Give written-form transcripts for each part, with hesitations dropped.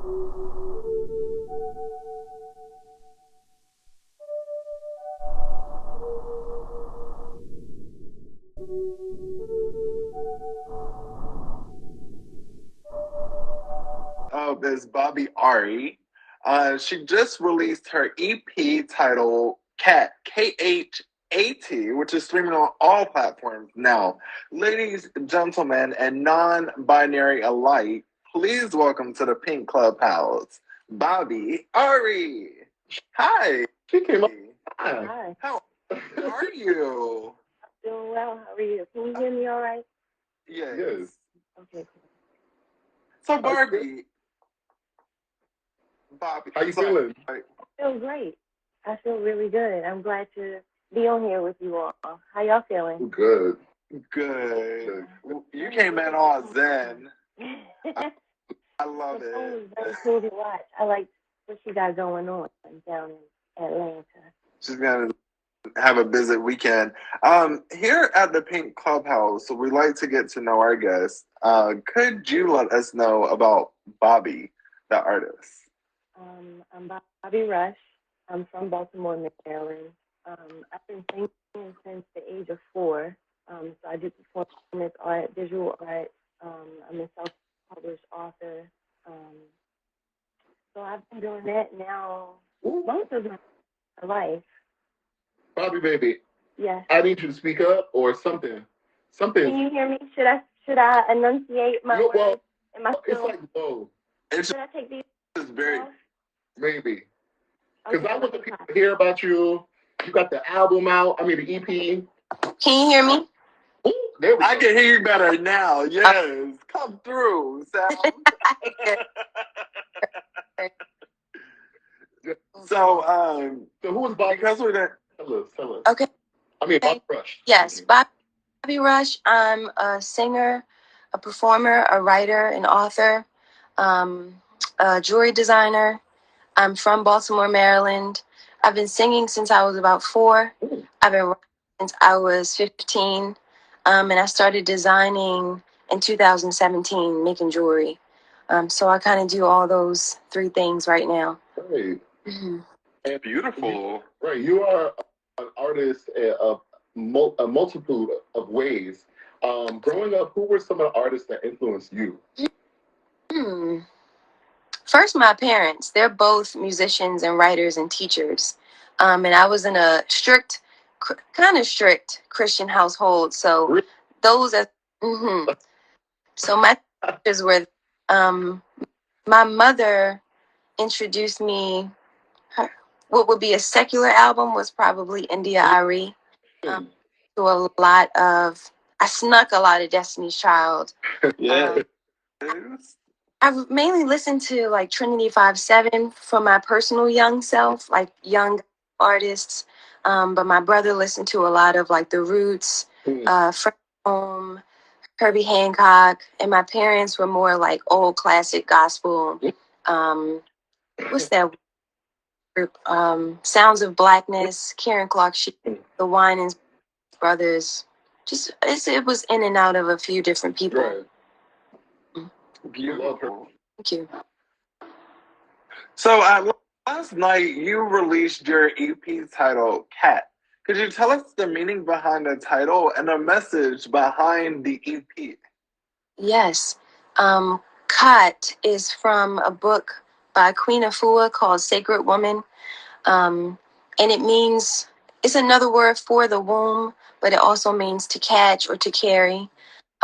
Is Bobbi Ari. She just released her EP titled Cat, KHAT, which is streaming on all platforms now. Ladies, gentlemen, and non binary alike, please welcome to the Pink Clubhouse, Bobbi Ari. Hi. She came up. Hi. How are you? Doing well. How are you? Can you hear me all right? Yes. Okay. So, Bobbi, how you feeling? I feel great. I feel really good. I'm glad to be on here with you all. How y'all feeling? Good. You came in all zen. I love it. It was very cool to watch. I like what she got going on down in Atlanta. She's gonna have a busy weekend. Here at the Pink Clubhouse, we like to get to know our guests. Could you let us know about Bobbi, the artist? I'm Bobbi Rush. I'm from Baltimore, Maryland. I've been singing since the age of 4. So I do performance art, visual art. I'm a self-published author. So I've been doing that now most of my life. Bobbi, baby. Yes. I need you to speak up or something. Can you hear me? Should I enunciate my words? Well, Am I still? it's like low. Should I take these? It's very. Maybe. Because I want the people to hear about you. You got the album out. I mean, the EP. Can you hear me? Ooh, there we go. I can hear you better now. Yes. Come through, Sal. So who was Bobbi? Because we're there. Tell us. Okay. I mean, Bobbi Rush. Yes, Bobbi Rush. I'm a singer, a performer, a writer, an author, a jewelry designer. I'm from Baltimore, Maryland. I've been singing since I was about 4. Ooh. I've been writing since I was 15. And I started designing in 2017, making jewelry. So I kind of do all those 3 things right now. Right. Mm-hmm. And beautiful. Right. You are an artist of a multitude of ways. Growing up, who were some of the artists that influenced you? First, my parents. They're both musicians and writers and teachers. And I was in a kind of strict Christian household. So those are... So my teachers were... my mother introduced me... what would be a secular album was probably India Ari. To a lot of... I snuck a lot of Destiny's Child. Yeah. I've mainly listened to like Trinity 5-7 for my personal young self, like young artists. But my brother listened to a lot of like The Roots, Frank Home, Herbie Hancock, and my parents were more like old classic gospel. What's that group? Sounds of Blackness, Karen Clark Sheep, The Winans Brothers. It was in and out of a few different people. Right. Beautiful. Thank you. So last night you released your EP titled Cat. Could you tell us the meaning behind the title and the message behind the EP? Yes. Kat is from a book by Queen Afua called Sacred Woman. And it means, it's another word for the womb, but it also means to catch or to carry.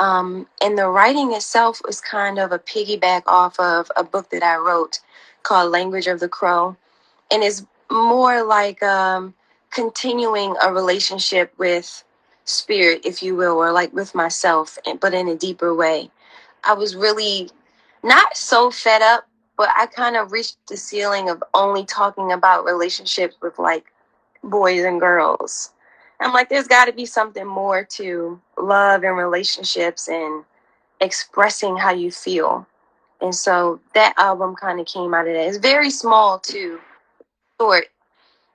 And the writing itself was kind of a piggyback off of a book that I wrote called Language of the Crow. And it's more like continuing a relationship with spirit, if you will, or like with myself, but in a deeper way. I was really not so fed up, but I kind of reached the ceiling of only talking about relationships with like boys and girls. I'm like, there's got to be something more to love and relationships and expressing how you feel. And so that album kind of came out of that. It's very small too, short,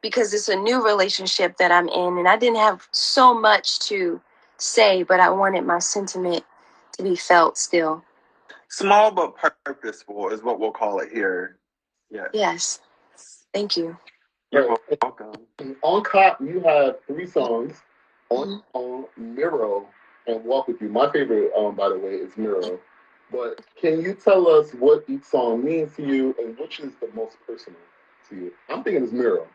because it's a new relationship that I'm in. And I didn't have so much to say, but I wanted my sentiment to be felt still. Small but purposeful is what we'll call it here. Yeah. Yes. Thank you. You're welcome. On Cop, you have 3 songs. Mhm. On Miro and Walk With You. My favorite, by the way, is Miro. But can you tell us what each song means to you and which is the most personal to you? I'm thinking it's Miro.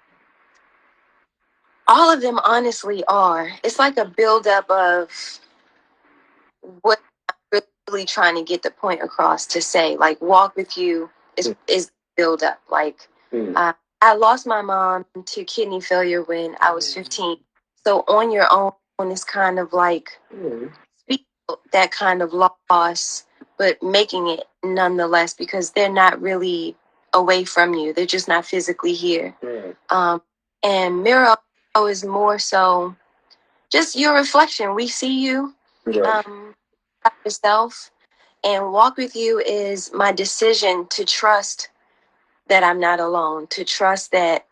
All of them honestly are. It's like a buildup of what I'm really trying to get the point across to say. Like Walk With You is build up. Like I lost my mom to kidney failure when I was 15. So On Your Own is kind of like speak that kind of loss, but making it nonetheless because they're not really away from you. They're just not physically here. And Mirror is more so just your reflection. We see you, yourself, and Walk With You is my decision to trust that I'm not alone, to trust that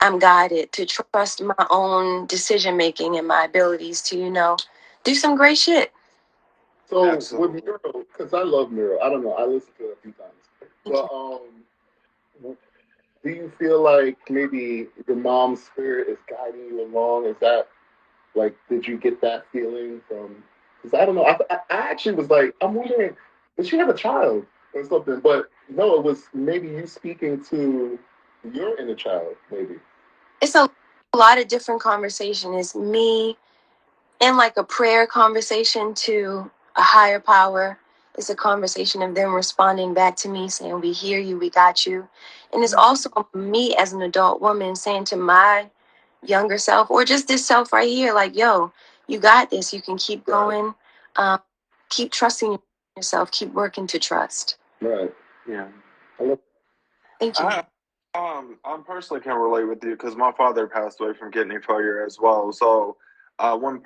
I'm guided, to trust my own decision making and my abilities to, do some great shit. So Absolutely. with Miro, because I love Miro, I don't know, I listened to it a few times. But do you feel like maybe your mom's spirit is guiding you along? Is that like, did you get that feeling from? Because I don't know. I actually was like, I'm wondering, did she have a child or something? But no, it was maybe you speaking to your inner child, maybe. It's a lot of different conversation. It's me in like a prayer conversation to a higher power. It's a conversation of them responding back to me saying, we hear you, we got you. And it's also me as an adult woman saying to my younger self, or just this self right here, like, yo, you got this. You can keep going. Keep trusting yourself. Keep working to trust. Right. Yeah. Thank you. I personally can relate with you because my father passed away from kidney failure as well. So, when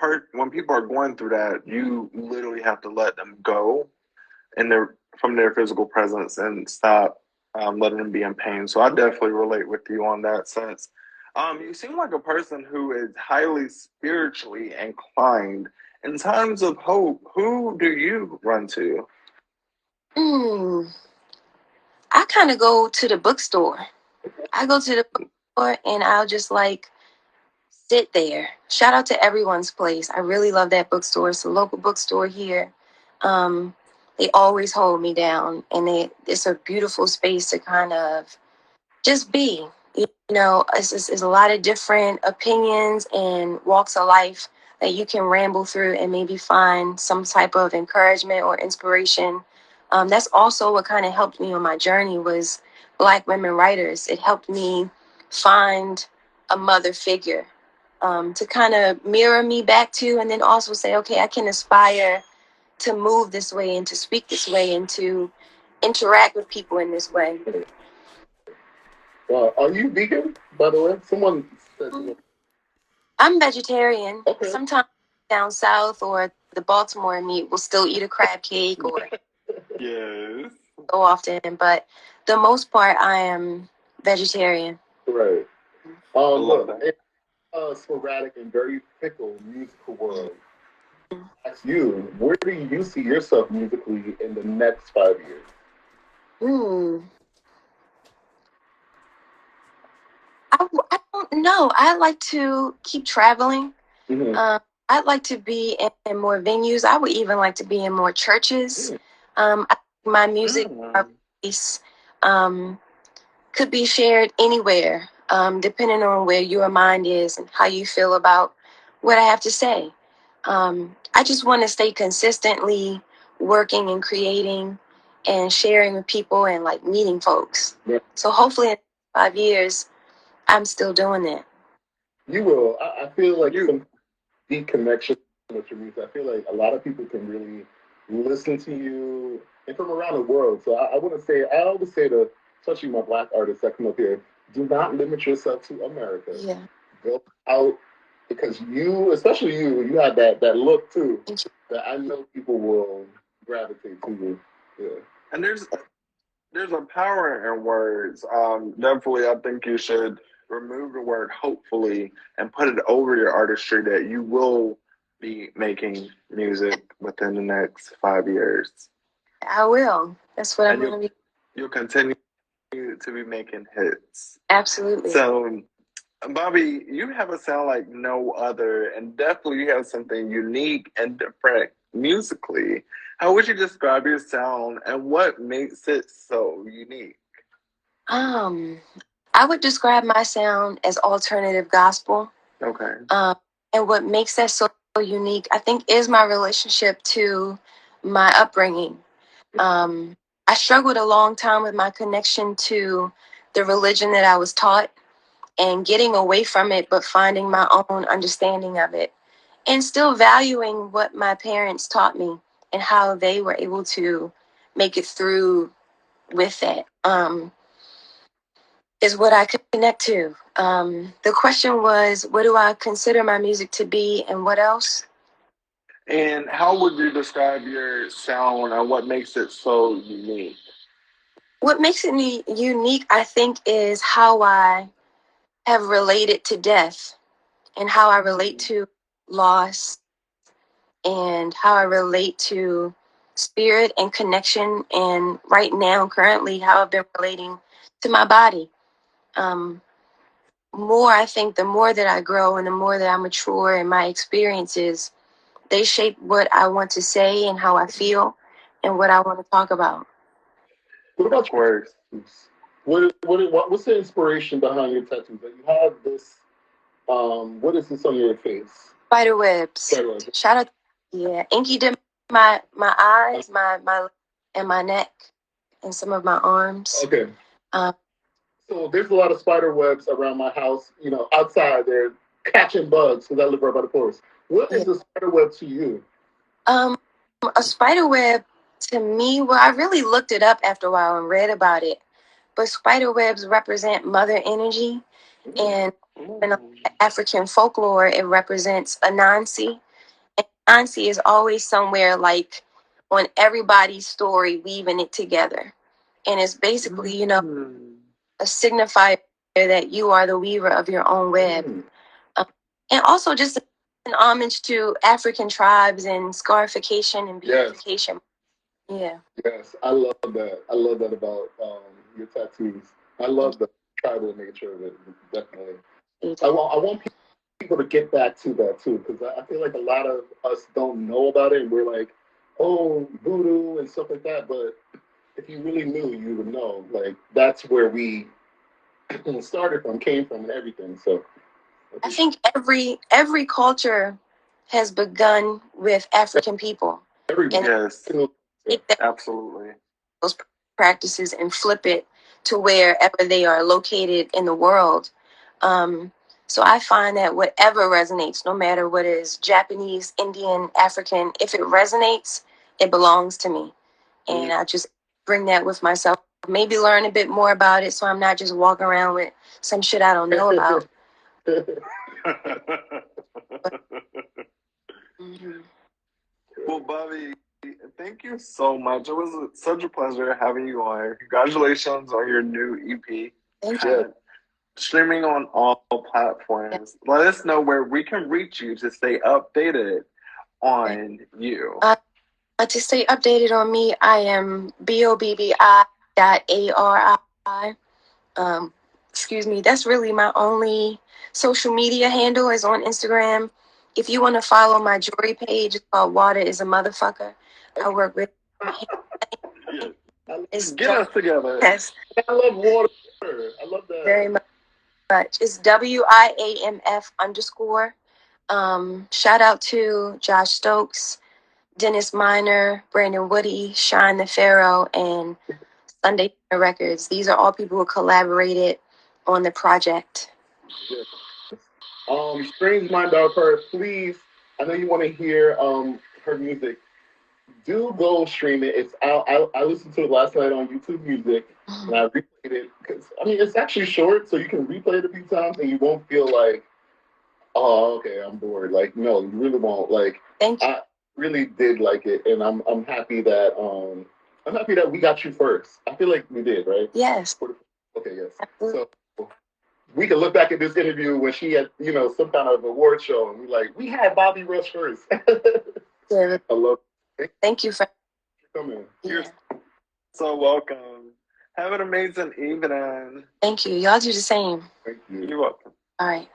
people are going through that, you literally have to let them go and from their physical presence and stop letting them be in pain. So I definitely relate with you on that sense. You seem like a person who is highly spiritually inclined. In times of hope, who do you run to? I kind of go to the bookstore. I go to the bookstore and I'll just like sit there. Shout out to Everyone's Place. I really love that bookstore. It's a local bookstore here. They always hold me down, and it's a beautiful space to kind of just be. It's a lot of different opinions and walks of life that you can ramble through and maybe find some type of encouragement or inspiration. That's also what kind of helped me on my journey was Black women writers. It helped me find a mother figure to kind of mirror me back to, and then also say, okay, I can aspire to move this way and to speak this way and to interact with people in this way. Are you vegan, by the way? Someone said. I'm vegetarian. Okay. Sometimes down south or the Baltimore meat will still eat a crab cake or Yes. so often, but the most part I am vegetarian. Right. Love Look, that. in a sporadic and very fickle musical world, ask you, where do you see yourself musically in the next 5 years? Hmm. I don't know. I like to keep traveling. I'd like to be in more venues. I would even like to be in more churches. My music piece could be shared anywhere, depending on where your mind is and how you feel about what I have to say. I just want to stay consistently working and creating and sharing with people and like meeting folks. So hopefully in 5 years, I'm still doing that. You will. I feel like some deep connection with your music. I feel like a lot of people can really listen to you and from around the world. So I want to say, I always say to, especially my Black artists that come up here, do not limit yourself to America. Yeah. Go out because you, especially you have that look too that I know people will gravitate to you. Yeah. And there's a power in words. Definitely, I think you should remove the word hopefully and put it over your artistry that you will be making music within the next 5 years. I will. That's what I'm And going to be. you'll continue to be making hits. Absolutely. So, Bobbi, you have a sound like no other, and definitely you have something unique and different musically. How would you describe your sound, and what makes it so unique? Um, I would describe my sound as alternative gospel. Okay. And what makes that so unique, I think, is my relationship to my upbringing. I struggled a long time with my connection to the religion that I was taught and getting away from it, but finding my own understanding of it and still valuing what my parents taught me and how they were able to make it through with that. Is what I could connect to. The question was, what do I consider my music to be, and what else? And how would you describe your sound, and what makes it so unique? What makes it unique, I think, is how I have related to death and how I relate to loss and how I relate to spirit and connection. And right now, currently, how I've been relating to my body. Um, I think the more that I grow and the more that I mature in my experiences, they shape what I want to say and how I feel and what I want to talk about. What Of about your course. tattoos? What's the inspiration behind your tattoos? That you have this. What is this on your face? Spider webs. Spider webs. Shout out. Yeah. Inky did my eyes, my and my neck and some of my arms. Okay. Um, So there's a lot of spider webs around my house. You know, outside they're catching bugs because I live right by the forest. What yeah. is a spider web to you? Um, a spider web to me, well, I really looked it up after a while and read about it. But spider webs represent mother energy, and in African folklore, it represents Anansi. And Anansi is always somewhere like on everybody's story, weaving it together. And it's basically, a signifier that you are the weaver of your own web. Um, and also just an homage to African tribes and scarification and Yes, beautification. Yeah. yes, I love that. I love that about your tattoos. I Thank love the tribal nature of it. Definitely. you. I want people to get back to that too, because I feel like a lot of us don't know about it, and we're like, oh, voodoo and stuff like that. But if you really knew, you would know. Like that's where we started from, came from, and everything. So I think every culture has begun with African people, and everybody, Yes, take that, absolutely. those practices and flip it to wherever they are located in the world. Um, so I find that whatever resonates, no matter what is Japanese, Indian, African, if it resonates, it belongs to me. And I just bring that with myself. Maybe learn a bit more about it so I'm not just walking around with some shit I don't know about. Mm-hmm. Well, Bobby, thank you so much. It was such a pleasure having you on. Congratulations on your new EP. Thank you. Yeah. Streaming on all Yeah. platforms. Let us know where we can reach you to stay updated on you. To stay updated on me, I am BOBBI.ARI. Excuse me, that's really my only social media handle is on Instagram. If you want to follow my jewelry page, it's called Water is a Motherfucker. I work with it's Get us together. yes, I love water. I love that. very much. It's WIAMF_. Shout out to Josh Stokes, Dennis Miner, Brandon Woody, Shine the Pharaoh, and Sunday Records. These are all people who collaborated on the project. Yes. Strange Mind of her, please. I know you want to hear her music. Do go stream it. It's out. I listened to it last night on YouTube Music, and I replayed it because I mean it's actually short, so you can replay it a few times, and you won't feel like, oh, okay, I'm bored. Like, no, you really won't. Like, Thank you. I really did like it, and I'm happy that we got you first. I feel like we did, right? Yes. Okay, yes. Absolutely. So we can look back at this interview when she had, some kind of award show, and we had Bobbi Rush first. Yeah. I love it. Thank you for coming. You're so welcome. Have an amazing evening. Thank you. Y'all do the same. Thank you. You're welcome. All right.